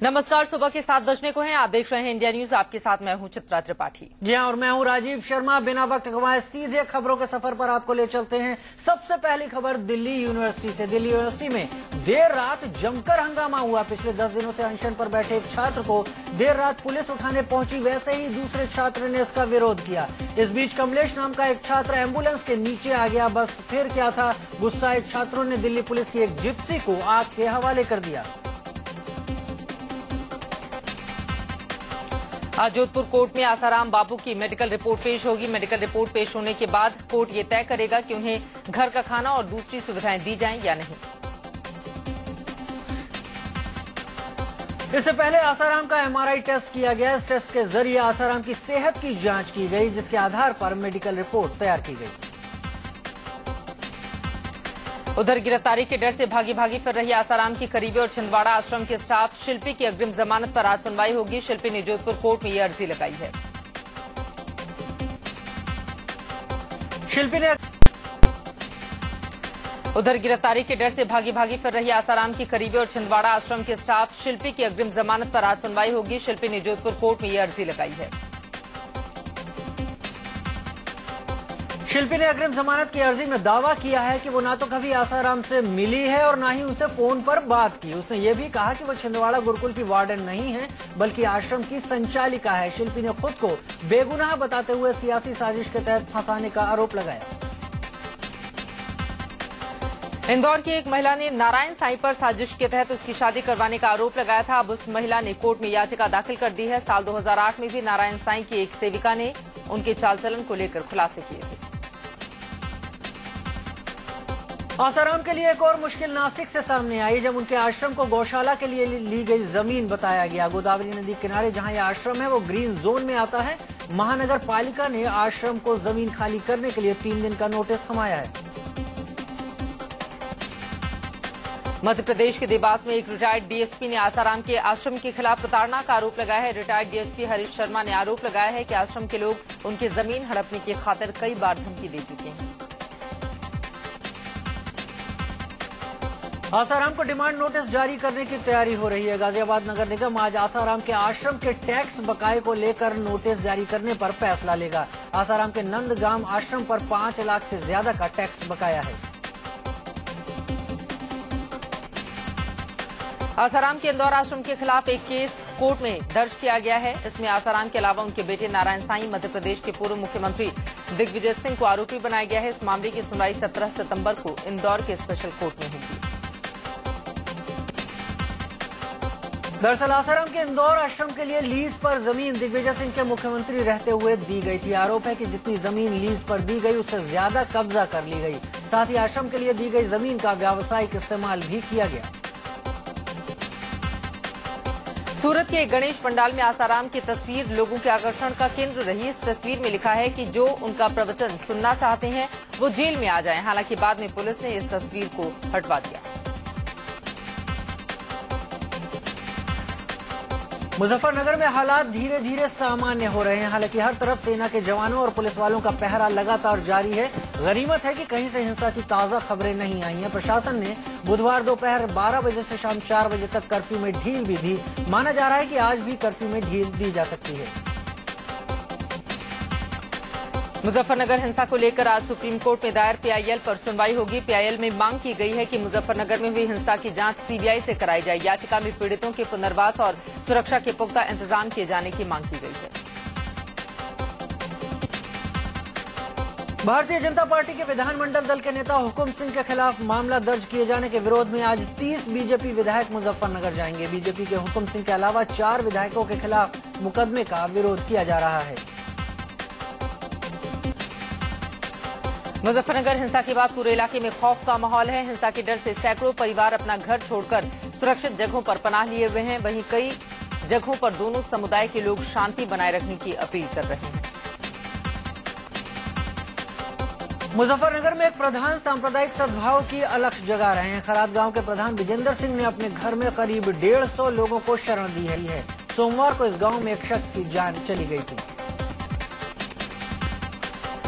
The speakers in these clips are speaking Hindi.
नमस्कार, सुबह के 7 बजने को हैं। आप देख रहे हैं इंडिया न्यूज। आपके साथ मैं हूं चित्रा त्रिपाठी। जी हाँ, और मैं हूं राजीव शर्मा। बिना वक्त गंवाए सीधे खबरों के सफर पर आपको ले चलते हैं। सबसे पहली खबर दिल्ली यूनिवर्सिटी से। दिल्ली यूनिवर्सिटी में देर रात जमकर हंगामा हुआ। पिछले 10 दिनों से अनशन पर बैठे एक छात्र को देर रात पुलिस उठाने पहुंची, वैसे ही दूसरे छात्र ने इसका विरोध किया। इस बीच कमलेश नाम का एक छात्र एम्बुलेंस के नीचे आ गया। बस फिर क्या था, गुस्साए छात्रों ने दिल्ली पुलिस की एक जिप्सी को आग के हवाले कर दिया। आज जोधपुर कोर्ट में आसाराम बापू की मेडिकल रिपोर्ट पेश होगी। मेडिकल रिपोर्ट पेश होने के बाद कोर्ट ये तय करेगा कि उन्हें घर का खाना और दूसरी सुविधाएं दी जाएं या नहीं। इससे पहले आसाराम का एमआरआई टेस्ट किया गया। इस टेस्ट के जरिए आसाराम की सेहत की जांच की गई, जिसके आधार पर मेडिकल रिपोर्ट तैयार की गई। उधर गिरफ्तारी के डर से भागी फिर रही आसाराम की करीबी और छिंदवाड़ा आश्रम के स्टाफ शिल्पी की अग्रिम जमानत पर आज सुनवाई होगी। शिल्पी ने जोधपुर कोर्ट में ये अर्जी लगाई है। शिल्पी ने उधर गिरफ्तारी के डर से भागी फिर रही आसाराम की करीबी और छिंदवाड़ा आश्रम के स्टाफ शिल्पी की अग्रिम जमानत पर आज सुनवाई होगी। शिल्पी ने जोधपुर कोर्ट में ये अर्जी लगाई है। शिल्पी ने अग्रिम जमानत की अर्जी में दावा किया है कि वो ना तो कभी आसाराम से मिली है और ना ही उनसे फोन पर बात की। उसने ये भी कहा कि वो छिंदवाड़ा गुरुकुल की वार्डन नहीं है, बल्कि आश्रम की संचालिका है। शिल्पी ने खुद को बेगुनाह बताते हुए सियासी साजिश के तहत फंसाने का आरोप लगाया। इंदौर की एक महिला ने नारायण साईं पर साजिश के तहत उसकी शादी करवाने का आरोप लगाया था। अब उस महिला ने कोर्ट में याचिका दाखिल कर दी है। साल 2008 में भी नारायण साईं की एक सेविका ने उनके चाल चलन को लेकर खुलासे किए थे। आसाराम के लिए एक और मुश्किल नासिक से सामने आई, जब उनके आश्रम को गौशाला के लिए ली गई जमीन बताया गया। गोदावरी नदी किनारे जहां यह आश्रम है वो ग्रीन जोन में आता है। महानगर पालिका ने आश्रम को जमीन खाली करने के लिए 3 दिन का नोटिस थमाया है। मध्य प्रदेश के देवास में एक रिटायर्ड डीएसपी ने आसाराम के आश्रम के खिलाफ प्रताड़ना का आरोप लगाया है। रिटायर्ड डीएसपी हरीश शर्मा ने आरोप लगाया है कि आश्रम के लोग उनकी जमीन हड़पने की खातिर कई बार धमकी दे चुके हैं। आसाराम को डिमांड नोटिस जारी करने की तैयारी हो रही है। गाजियाबाद नगर निगम आज आसाराम के आश्रम के टैक्स बकाये को लेकर नोटिस जारी करने पर फैसला लेगा। आसाराम के नंदगाम आश्रम पर 5 लाख से ज्यादा का टैक्स बकाया है। आसाराम के इंदौर आश्रम के खिलाफ एक केस कोर्ट में दर्ज किया गया है। इसमें आसाराम के अलावा उनके बेटे नारायण साईं, मध्य प्रदेश के पूर्व मुख्यमंत्री दिग्विजय सिंह को आरोपी बनाया गया है। इस मामले की सुनवाई 17 सितंबर को इंदौर के स्पेशल कोर्ट में होगी। दरअसल आसाराम के इंदौर आश्रम के लिए लीज पर जमीन दिग्विजय सिंह के मुख्यमंत्री रहते हुए दी गई थी। आरोप है कि जितनी जमीन लीज पर दी गई उससे ज्यादा कब्जा कर ली गई। साथ ही आश्रम के लिए दी गई जमीन का व्यावसायिक इस्तेमाल भी किया गया। सूरत के गणेश पंडाल में आसाराम की तस्वीर लोगों के आकर्षण का केंद्र रही। इस तस्वीर में लिखा है कि जो उनका प्रवचन सुनना चाहते हैं वो जेल में आ जाएं। हालांकि बाद में पुलिस ने इस तस्वीर को हटवा दिया। मुजफ्फरनगर में हालात धीरे धीरे सामान्य हो रहे हैं। हालांकि हर तरफ सेना के जवानों और पुलिस वालों का पहरा लगातार जारी है। गनीमत है कि कहीं से हिंसा की ताजा खबरें नहीं आई हैं। प्रशासन ने बुधवार दोपहर 12 बजे से शाम 4 बजे तक कर्फ्यू में ढील भी दी। माना जा रहा है कि आज भी कर्फ्यू में ढील दी जा सकती है। मुजफ्फरनगर हिंसा को लेकर आज सुप्रीम कोर्ट में दायर पीआईएल पर सुनवाई होगी। पीआईएल में मांग की गई है कि मुजफ्फरनगर में हुई हिंसा की जांच सीबीआई से कराई जाए। याचिका में पीड़ितों के पुनर्वास और सुरक्षा के पुख्ता इंतजाम किए जाने की मांग की गई है। भारतीय जनता पार्टी के विधानमंडल दल के नेता हुकुम सिंह के खिलाफ मामला दर्ज किए जाने के विरोध में आज 30 बीजेपी विधायक मुजफ्फरनगर जाएंगे। बीजेपी के हुकुम सिंह के अलावा 4 विधायकों के खिलाफ मुकदमे का विरोध किया जा रहा है। मुजफ्फरनगर हिंसा के बाद पूरे इलाके में खौफ का माहौल है। हिंसा के डर से सैकड़ों परिवार अपना घर छोड़कर सुरक्षित जगहों पर पनाह लिए हुए हैं। वहीं कई जगहों पर दोनों समुदाय के लोग शांति बनाए रखने की अपील कर रहे हैं। मुजफ्फरनगर में एक प्रधान सांप्रदायिक सद्भाव की अलख जगा रहे हैं। खराद गांव के प्रधान विजेंद्र सिंह ने अपने घर में करीब 150 लोगों को शरण दी है। सोमवार को इस गांव में एक शख्स की जान चली गई थी।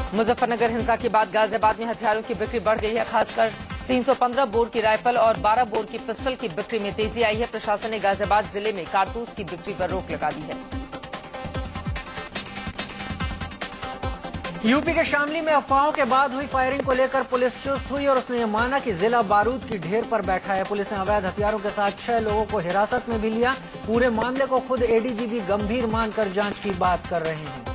मुजफ्फरनगर हिंसा के बाद गाजियाबाद में हथियारों की बिक्री बढ़ गई है। खासकर 315 बोर की राइफल और 12 बोर की पिस्टल की बिक्री में तेजी आई है। प्रशासन ने गाजियाबाद जिले में कारतूस की बिक्री पर रोक लगा दी है। यूपी के शामली में अफवाहों के बाद हुई फायरिंग को लेकर पुलिस चुस्त हुई और उसने ये माना कि जिला बारूद की ढेर पर बैठा है। पुलिस ने अवैध हथियारों के साथ 6 लोगों को हिरासत में भी लिया। पूरे मामले को खुद एडीजीपी गंभीर मानकर जांच की बात कर रहे हैं।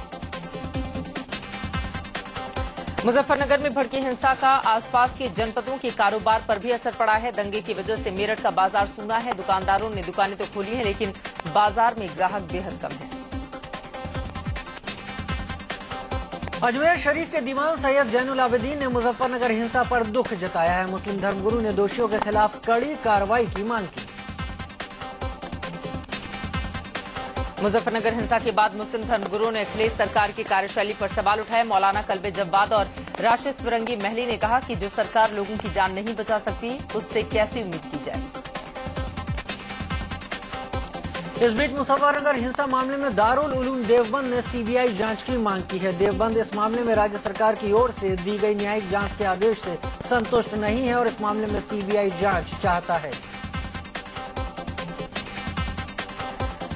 मुजफ्फरनगर में भड़की हिंसा का आसपास के जनपदों के कारोबार पर भी असर पड़ा है। दंगे की वजह से मेरठ का बाजार सूना है। दुकानदारों ने दुकानें तो खोली हैं, लेकिन बाजार में ग्राहक बेहद कम है। अजमेर शरीफ के दीवान सैयद जैनुल आबिदीन ने मुजफ्फरनगर हिंसा पर दुख जताया है। मुस्लिम धर्मगुरु ने दोषियों के खिलाफ कड़ी कार्रवाई की मांग की। मुजफ्फरनगर हिंसा के बाद मुस्लिम धर्मगुरुओं ने अखिलेश सरकार की कार्यशैली पर सवाल उठाए। मौलाना कल्बे जब्बाद और राशिद फिरंगी महली ने कहा कि जो सरकार लोगों की जान नहीं बचा सकती, उससे कैसी उम्मीद की जाए। इस बीच मुजफ्फरनगर हिंसा मामले में दारुल उलूम देवबंद ने सीबीआई जांच की मांग की है। देवबंद इस मामले में राज्य सरकार की ओर से दी गई न्यायिक जांच के आदेश से संतुष्ट नहीं है और इस मामले में सीबीआई जांच चाहता है।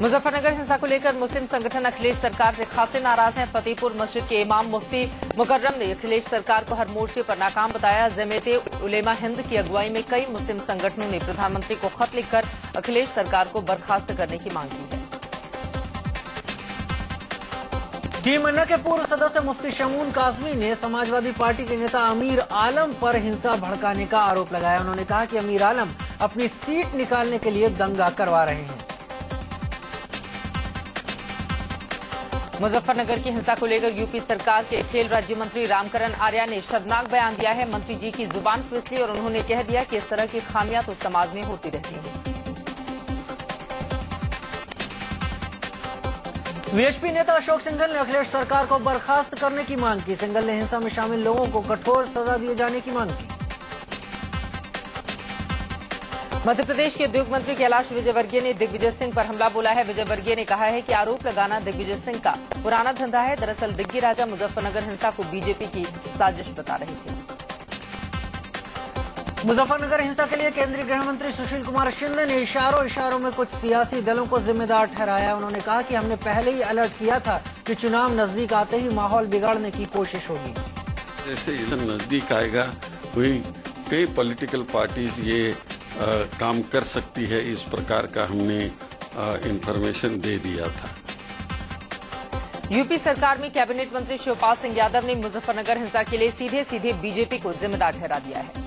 मुजफ्फरनगर हिंसा को लेकर मुस्लिम संगठन अखिलेश सरकार से खासे नाराज हैं। फतेहपुर मस्जिद के इमाम मुफ्ती मुकर्रम ने अखिलेश सरकार को हर मोर्चे पर नाकाम बताया। जमीयते उलेमा हिंद की अगुवाई में कई मुस्लिम संगठनों ने प्रधानमंत्री को खत लिखकर अखिलेश सरकार को बर्खास्त करने की मांग की है। टीम अन्ना के पूर्व सदस्य मुफ्ती शमून काजमी ने समाजवादी पार्टी के नेता अमीर आलम पर हिंसा भड़काने का आरोप लगाया। उन्होंने कहा कि अमीर आलम अपनी सीट निकालने के लिए दंगा करवा रहे हैं। मुजफ्फरनगर की हिंसा को लेकर यूपी सरकार के खेल राज्य मंत्री रामकरण आर्या ने शर्मनाक बयान दिया है। मंत्री जी की जुबान फिसली और उन्होंने कह दिया कि इस तरह की खामियां तो समाज में होती रहती हैं। वीएचपी नेता अशोक सिंघल ने अखिलेश सरकार को बर्खास्त करने की मांग की। सिंघल ने हिंसा में शामिल लोगों को कठोर सजा दिए जाने की मांग की। मध्य प्रदेश के उद्योग मंत्री कैलाश विजयवर्गीय ने दिग्विजय सिंह पर हमला बोला है। विजयवर्गीय ने कहा है कि आरोप लगाना दिग्विजय सिंह का पुराना धंधा है। दरअसल दिग्गी राजा मुजफ्फरनगर हिंसा को बीजेपी की साजिश बता रहे थे। मुजफ्फरनगर हिंसा के लिए केंद्रीय गृह मंत्री सुशील कुमार शिंदे ने इशारों में कुछ सियासी दलों को जिम्मेदार ठहराया। उन्होंने कहा कि हमने पहले ही अलर्ट किया था कि चुनाव नजदीक आते ही माहौल बिगाड़ने की कोशिश होगी। जैसे नजदीक आएगा वही कई पॉलिटिकल पार्टीज ये काम कर सकती है, इस प्रकार का हमने इंफॉर्मेशन दे दिया था। यूपी सरकार में कैबिनेट मंत्री शिवपाल सिंह यादव ने मुजफ्फरनगर हिंसा के लिए सीधे बीजेपी को जिम्मेदार ठहरा दिया है।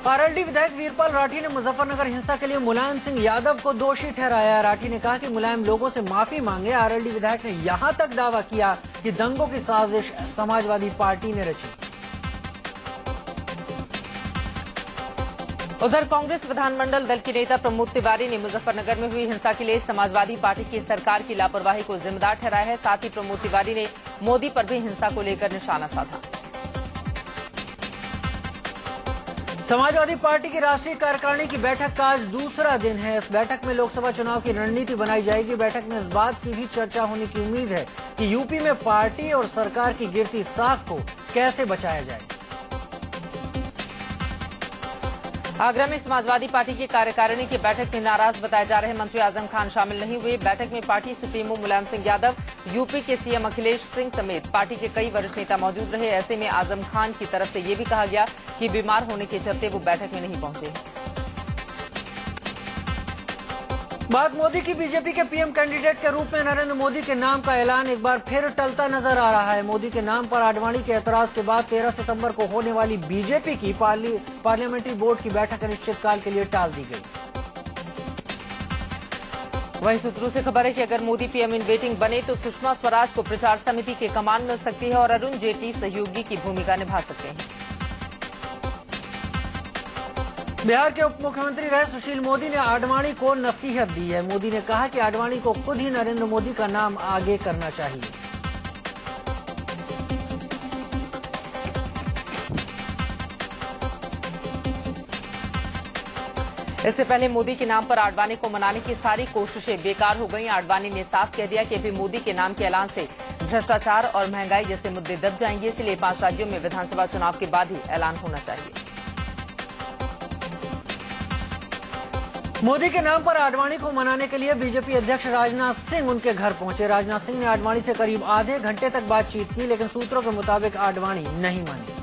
आरएलडी विधायक वीरपाल राठी ने मुजफ्फरनगर हिंसा के लिए मुलायम सिंह यादव को दोषी ठहराया। राठी ने कहा कि मुलायम लोगों से माफी मांगे। आरएलडी विधायक ने यहां तक दावा किया कि दंगों की साजिश समाजवादी पार्टी ने रची। उधर कांग्रेस विधानमंडल दल के नेता प्रमोद तिवारी ने मुजफ्फरनगर में हुई हिंसा के लिए समाजवादी पार्टी की सरकार की लापरवाही को जिम्मेदार ठहराया है। साथ ही प्रमोद तिवारी ने मोदी पर भी हिंसा को लेकर निशाना साधा। समाजवादी पार्टी की राष्ट्रीय कार्यकारिणी की बैठक का आज दूसरा दिन है। इस बैठक में लोकसभा चुनाव की रणनीति बनाई जाएगी। बैठक में इस बात की भी चर्चा होने की उम्मीद है कि यूपी में पार्टी और सरकार की गिरती साख को कैसे बचाया जाए। आगरा में समाजवादी पार्टी की कार्यकारिणी की बैठक में नाराज बताए जा रहे मंत्री आजम खान शामिल नहीं हुए। बैठक में party supremo Mulayam Singh Yadav, UP के सीएम अखिलेश सिंह समेत पार्टी के कई वरिष्ठ नेता मौजूद रहे। ऐसे में आजम खान की तरफ से ये भी कहा गया कि बीमार होने के चलते वो बैठक में नहीं पहुंचे। बात मोदी की बीजेपी के पीएम कैंडिडेट के रूप में नरेंद्र मोदी के नाम का ऐलान एक बार फिर टलता नजर आ रहा है। मोदी के नाम पर आडवाणी के ऐतराज के बाद 13 सितंबर को होने वाली बीजेपी की पार्लियामेंट्री बोर्ड की बैठक अनिश्चितकाल के लिए टाल दी गई। वहीं सूत्रों से खबर है कि अगर मोदी पीएम इन वेटिंग बने तो सुषमा स्वराज को प्रचार समिति की कमान मिल सकती है और अरुण जेटली सहयोगी की भूमिका निभा सकते हैं। बिहार के उप मुख्यमंत्री रहे सुशील मोदी ने आडवाणी को नसीहत दी है। मोदी ने कहा कि आडवाणी को खुद ही नरेंद्र मोदी का नाम आगे करना चाहिए। इससे पहले मोदी के नाम पर आडवाणी को मनाने की सारी कोशिशें बेकार हो गईं। आडवाणी ने साफ कह दिया कि अभी मोदी के नाम के ऐलान से भ्रष्टाचार और महंगाई जैसे मुद्दे दब जाएंगे, इसलिए 5 राज्यों में विधानसभा चुनाव के बाद ही ऐलान होना चाहिए। मोदी के नाम पर आडवाणी को मनाने के लिए बीजेपी अध्यक्ष राजनाथ सिंह उनके घर पहुंचे। राजनाथ सिंह ने आडवाणी से करीब आधे घंटे तक बातचीत की, लेकिन सूत्रों के मुताबिक आडवाणी नहीं मानी।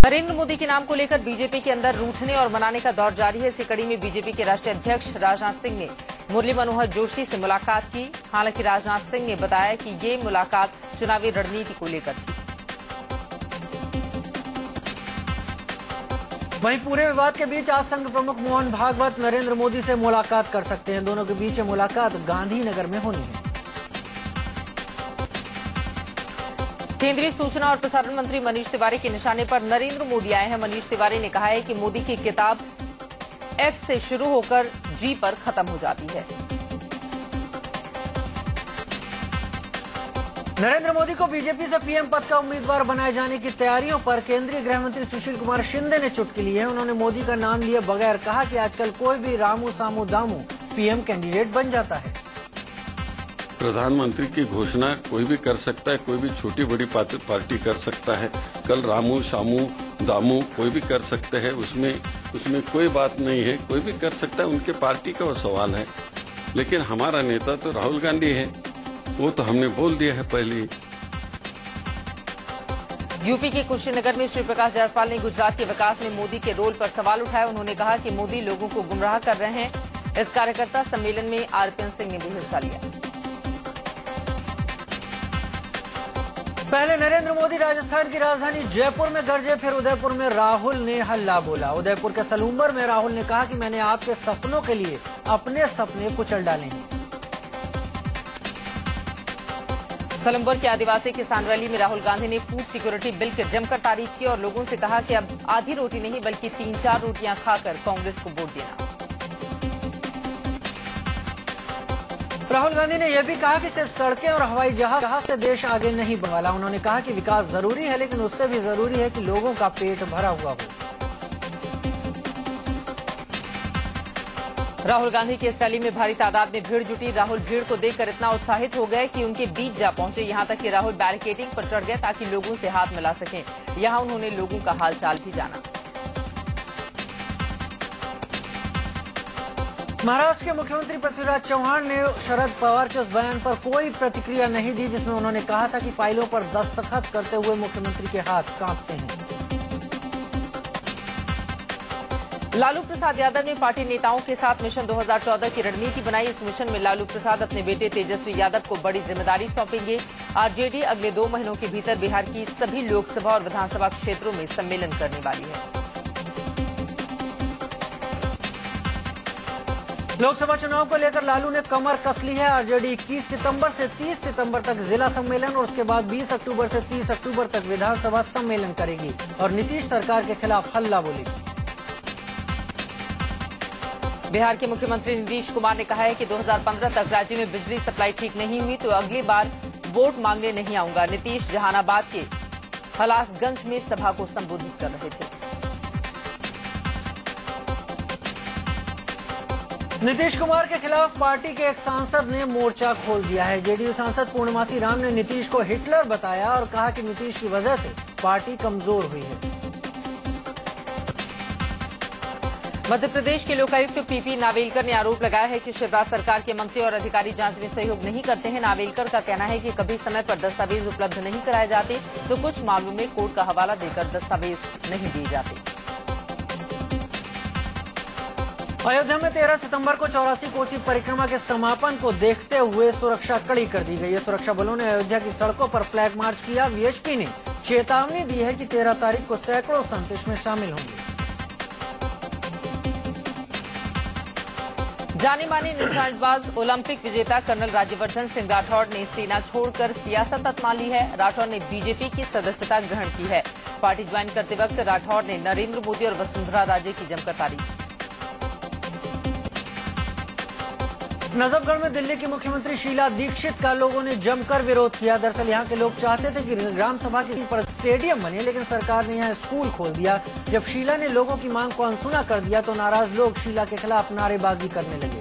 नरेंद्र मोदी के नाम को लेकर बीजेपी के अंदर रूठने और मनाने का दौर जारी है। इसी कड़ी में बीजेपी के राष्ट्रीय अध्यक्ष राजनाथ सिंह ने मुरली मनोहर जोशी से मुलाकात की। हालांकि राजनाथ सिंह ने बताया कि ये मुलाकात चुनावी रणनीति को लेकर थी। वहीं पूरे विवाद के बीच आज संघ प्रमुख मोहन भागवत नरेंद्र मोदी से मुलाकात कर सकते हैं। दोनों के बीच मुलाकात गांधीनगर में होनी है। केंद्रीय सूचना और प्रसारण मंत्री मनीष तिवारी के निशाने पर नरेंद्र मोदी आए हैं। मनीष तिवारी ने कहा है कि मोदी की किताब एफ से शुरू होकर जी पर खत्म हो जाती है। नरेंद्र मोदी को बीजेपी से पीएम पद का उम्मीदवार बनाए जाने की तैयारियों पर केंद्रीय गृह मंत्री सुशील कुमार शिंदे ने चुटकी ली है। उन्होंने मोदी का नाम लिए बगैर कहा कि आजकल कोई भी रामू सामू दामू पीएम कैंडिडेट बन जाता है। प्रधानमंत्री की घोषणा कोई भी कर सकता है, कोई भी छोटी बड़ी पार्टी कर सकता है। कल रामू सामू दामू कोई भी कर सकते हैं, उसमें कोई बात नहीं है, कोई भी कर सकता है, उनके पार्टी का वो सवाल है। लेकिन हमारा नेता तो राहुल गांधी है, वो तो हमने बोल दिया है पहले। यूपी के कुशीनगर में श्री प्रकाश जायसवाल ने गुजरात के विकास में मोदी के रोल पर सवाल उठाया। उन्होंने कहा कि मोदी लोगों को गुमराह कर रहे हैं। इस कार्यकर्ता सम्मेलन में आरपीएन सिंह ने भी हिस्सा लिया। पहले नरेंद्र मोदी राजस्थान की राजधानी जयपुर में गरजे, फिर उदयपुर में राहुल ने हल्ला बोला। उदयपुर के सलूम्बर में राहुल ने कहा कि मैंने आपके सपनों के लिए अपने सपने कुचल डाले हैं। सलम्बर के आदिवासी किसान रैली में राहुल गांधी ने फूड सिक्योरिटी बिल की जमकर तारीफ की और लोगों से कहा कि अब आधी रोटी नहीं बल्कि 3-4 रोटियां खाकर कांग्रेस को वोट देना। राहुल गांधी ने यह भी कहा कि सिर्फ सड़कें और हवाई जहाज से देश आगे नहीं बढ़ने वाला। उन्होंने कहा कि विकास जरूरी है, लेकिन उससे भी जरूरी है कि लोगों का पेट भरा हुआ हो। राहुल गांधी की इस रैली में भारी तादाद में भीड़ जुटी। राहुल भीड़ को देखकर इतना उत्साहित हो गए कि उनके बीच जा पहुंचे। यहां तक कि राहुल बैरिकेडिंग पर चढ़ गए ताकि लोगों से हाथ मिला सकें। यहां उन्होंने लोगों का हालचाल भी जाना। महाराष्ट्र के मुख्यमंत्री पृथ्वीराज चौहान ने शरद पवार के उस बयान पर कोई प्रतिक्रिया नहीं दी जिसमें उन्होंने कहा था कि फाइलों पर दस्तखत करते हुए मुख्यमंत्री के हाथ कांपते हैं। लालू प्रसाद यादव ने पार्टी नेताओं के साथ मिशन 2014 की रणनीति बनाई। इस मिशन में लालू प्रसाद अपने बेटे तेजस्वी यादव को बड़ी जिम्मेदारी सौंपेंगे। आरजेडी अगले 2 महीनों के भीतर बिहार की सभी लोकसभा और विधानसभा क्षेत्रों में सम्मेलन करने वाली है। लोकसभा चुनाव को लेकर लालू ने कमर कस ली है। आरजेडी 21 सितंबर से 30 सितंबर तक जिला सम्मेलन और उसके बाद 20 अक्टूबर से 30 अक्टूबर तक विधानसभा सम्मेलन करेगी और नीतीश सरकार के खिलाफ हल्ला बोलेगी। बिहार के मुख्यमंत्री नीतीश कुमार ने कहा है कि 2015 तक राज्य में बिजली सप्लाई ठीक नहीं हुई तो अगली बार वोट मांगने नहीं आऊंगा। नीतीश जहानाबाद के हलासगंज में सभा को संबोधित कर रहे थे। नीतीश कुमार के खिलाफ पार्टी के एक सांसद ने मोर्चा खोल दिया है। जेडीयू सांसद पूर्णमासी राम ने नीतीश को हिटलर बताया और कहा कि नीतीश की वजह से पार्टी कमजोर हुई है। मध्य प्रदेश के लोकायुक्त पीपी नावेलकर ने आरोप लगाया है कि शिवराज सरकार के मंत्री और अधिकारी जांच में सहयोग नहीं करते हैं। नावेलकर का कहना है कि कभी समय पर दस्तावेज उपलब्ध नहीं कराए जाते तो कुछ मामलों में कोर्ट का हवाला देकर दस्तावेज नहीं दिए जाते। अयोध्या में 13 सितंबर को 84 कोसी परिक्रमा के समापन को देखते हुए सुरक्षा कड़ी कर दी गई है। सुरक्षा बलों ने अयोध्या की सड़कों पर फ्लैग मार्च किया। वीएचपी ने चेतावनी दी है कि 13 तारीख को सैकड़ों संत इसमें शामिल होंगे। जाने माने निशानेबाज ओलंपिक विजेता कर्नल राज्यवर्धन सिंह राठौड़ ने सेना छोड़कर सियासत अपना ली है। राठौड़ ने बीजेपी की सदस्यता ग्रहण की है। पार्टी ज्वाइन करते वक्त राठौड़ ने नरेंद्र मोदी और वसुंधरा राजे की जमकर तारीफ। नजफगढ़ में दिल्ली की मुख्यमंत्री शीला दीक्षित का लोगों ने जमकर विरोध किया। दरअसल यहां के लोग चाहते थे कि ग्राम सभा के पर स्टेडियम बने, लेकिन सरकार ने यहां स्कूल खोल दिया। जब शीला ने लोगों की मांग को अनसुना कर दिया तो नाराज लोग शीला के खिलाफ नारेबाजी करने लगे।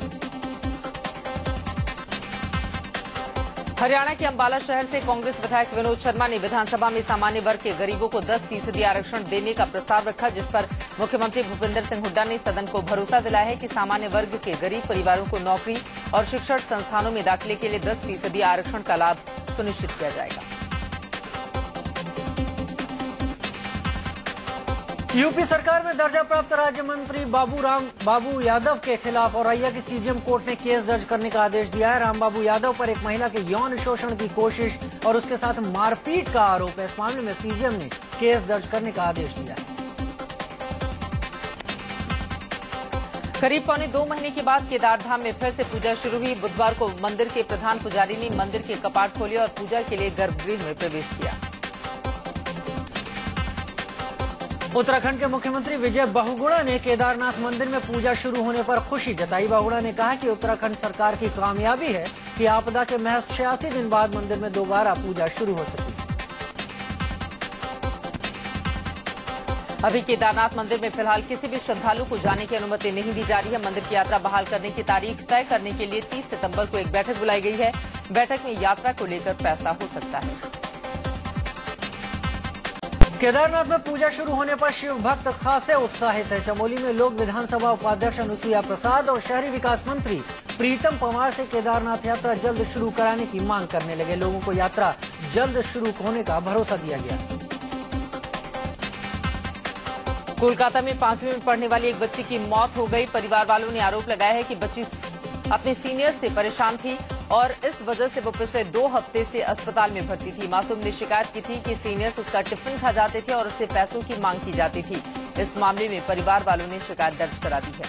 हरियाणा के अंबाला शहर से कांग्रेस विधायक विनोद शर्मा ने विधानसभा में सामान्य वर्ग के गरीबों को 10% आरक्षण देने का प्रस्ताव रखा, जिस पर मुख्यमंत्री भूपेंद्र सिंह हुड्डा ने सदन को भरोसा दिलाया है कि सामान्य वर्ग के गरीब परिवारों को नौकरी और शिक्षण संस्थानों में दाखिले के लिए 10% आरक्षण का लाभ सुनिश्चित किया जाएगा। यूपी सरकार में दर्जा प्राप्त राज्य मंत्री बाबू यादव के खिलाफ औरैया की सीजीएम कोर्ट ने केस दर्ज करने का आदेश दिया है। रामबाबू यादव पर एक महिला के यौन शोषण की कोशिश और उसके साथ मारपीट का आरोप है। इस मामले में सीजीएम ने केस दर्ज करने का आदेश दिया है। करीब पौने 2 महीने के बाद केदारधाम में फिर से पूजा शुरू हुई। बुधवार को मंदिर के प्रधान पुजारी ने मंदिर के कपाट खोले और पूजा के लिए गर्भगृह में प्रवेश किया। उत्तराखंड के मुख्यमंत्री विजय बहुगुणा ने केदारनाथ मंदिर में पूजा शुरू होने पर खुशी जताई। बहुगुणा ने कहा कि उत्तराखंड सरकार की कामयाबी है कि आपदा के महज 86 दिन बाद मंदिर में दोबारा पूजा शुरू हो सकी। अभी केदारनाथ मंदिर में फिलहाल किसी भी श्रद्धालु को जाने की अनुमति नहीं दी जा रही है। मंदिर की यात्रा बहाल करने की तारीख तय करने के लिए 30 सितंबर को एक बैठक बुलाई गई है। बैठक में यात्रा को लेकर फैसला हो सकता है। केदारनाथ में पूजा शुरू होने पर शिव भक्त खासे उत्साहित है। चमोली में लोग विधानसभा उपाध्यक्ष अनुसुईया प्रसाद और शहरी विकास मंत्री प्रीतम पंवार से केदारनाथ यात्रा जल्द शुरू कराने की मांग करने लगे। लोगों को यात्रा जल्द शुरू होने का भरोसा दिया गया। कोलकाता में 5वीं में पढ़ने वाली एक बच्ची की मौत हो गई। परिवार वालों ने आरोप लगाया है कि बच्ची अपने सीनियर से परेशान थी और इस वजह से वो पिछले 2 हफ्ते से अस्पताल में भर्ती थी। मासूम ने शिकायत की थी कि सीनियर्स उसका टिफिन खा जाते थे और उससे पैसों की मांग की जाती थी। इस मामले में परिवार वालों ने शिकायत दर्ज करा दी है।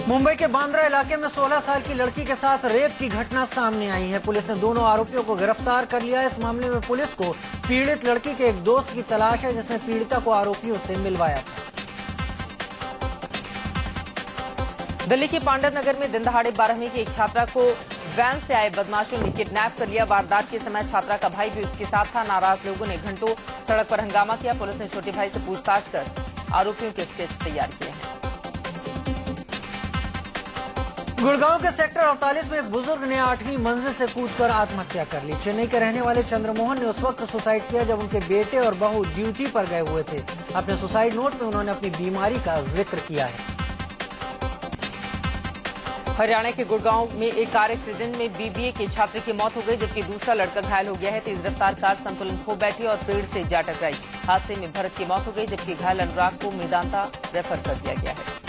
मुंबई के बांद्रा इलाके में 16 साल की लड़की के साथ रेप की घटना सामने आई है। पुलिस ने दोनों आरोपियों को गिरफ्तार कर लिया है। इस मामले में पुलिस को पीड़ित लड़की के एक दोस्त की तलाश है, जिसने पीड़िता को आरोपियों से मिलवाया था। दिल्ली के पांडव नगर में दिन दहाड़े 12वीं की एक छात्रा को वैन से आए बदमाशों ने किडनैप कर लिया। वारदात के समय छात्रा का भाई भी उसके साथ था। नाराज लोगों ने घंटों सड़क पर हंगामा किया। पुलिस ने छोटे भाई से पूछताछ कर आरोपियों के स्केच तैयार किए हैं। गुड़गांव के सेक्टर 48 में एक बुजुर्ग ने 8वीं मंजिल से कूदकर आत्महत्या कर ली। चेन्नई के रहने वाले चंद्रमोहन ने उस वक्त सुसाइड किया जब उनके बेटे और बहू ड्यूटी पर गए हुए थे। अपने सुसाइड नोट में उन्होंने अपनी बीमारी का जिक्र किया है। हरियाणा के गुड़गांव में एक कार एक्सीडेंट में बीबीए के छात्र की मौत हो गई, जबकि दूसरा लड़का घायल हो गया है। तेज रफ्तार कार संतुलन खो बैठी और पेड़ से जा टकराई। हादसे में भरत की मौत हो गई, जबकि घायल अनुराग को मेदांता रेफर कर दिया गया है।